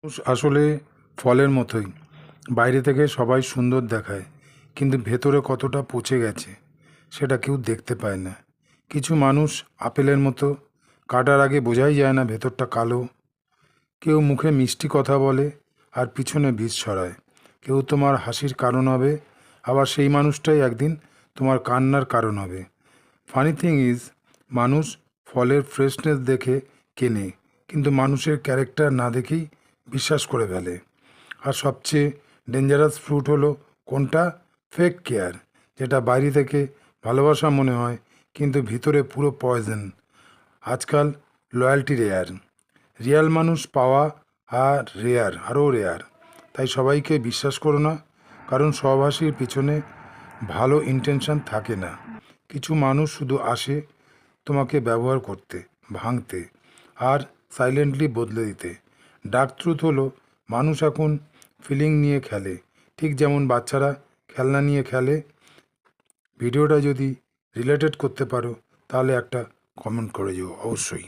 আসলে ফলের মতোই, বাইরে থেকে সবাই সুন্দর দেখায়, কিন্তু ভেতরে কতটা পচে গেছে সেটা কেউ দেখতে পায় না। কিছু মানুষ আপেলের মতো, কাটার আগে বোঝাই যায় না ভেতরটা কালো। কেউ মুখে মিষ্টি কথা বলে আর পিছনে বিষ ছড়ায়। কেউ তোমার হাসির কারণ হবে, আবার সেই মানুষটাই একদিন তোমার কান্নার কারণ হবে। ফানি থিং ইজ, মানুষ ফলের ফ্রেশনেস দেখে কেনে, কিন্তু মানুষের ক্যারেক্টার না দেখেই বিশ্বাস করে ফেলে। আর সবচেয়ে ডেঞ্জারাস ফ্রুট হলো কোনটা? ফেক কেয়ার, যেটা বাইরে থেকে ভালোবাসা মনে হয় কিন্তু ভিতরে পুরো পয়জন। আজকাল লয়্যালটি রেয়ার, রিয়াল মানুষ পাওয়া আর রেয়ার, আরও রেয়ার। তাই সবাইকে বিশ্বাস করো না, কারণ সব হাসির পিছনে ভালো ইন্টেনশন থাকে না। কিছু মানুষ শুধু আসে তোমাকে ব্যবহার করতে, ভাঙতে আর সাইলেন্টলি বদলে দিতে। ডার্ক ট্রুথ হলো, মানুষ এখন ফিলিং নিয়ে খেলে, ঠিক যেমন বাচ্চারা খেলনা নিয়ে খেলে। ভিডিওটা যদি রিলেটেড করতে পারো তাহলে একটা কমেন্ট করে যেও অবশ্যই।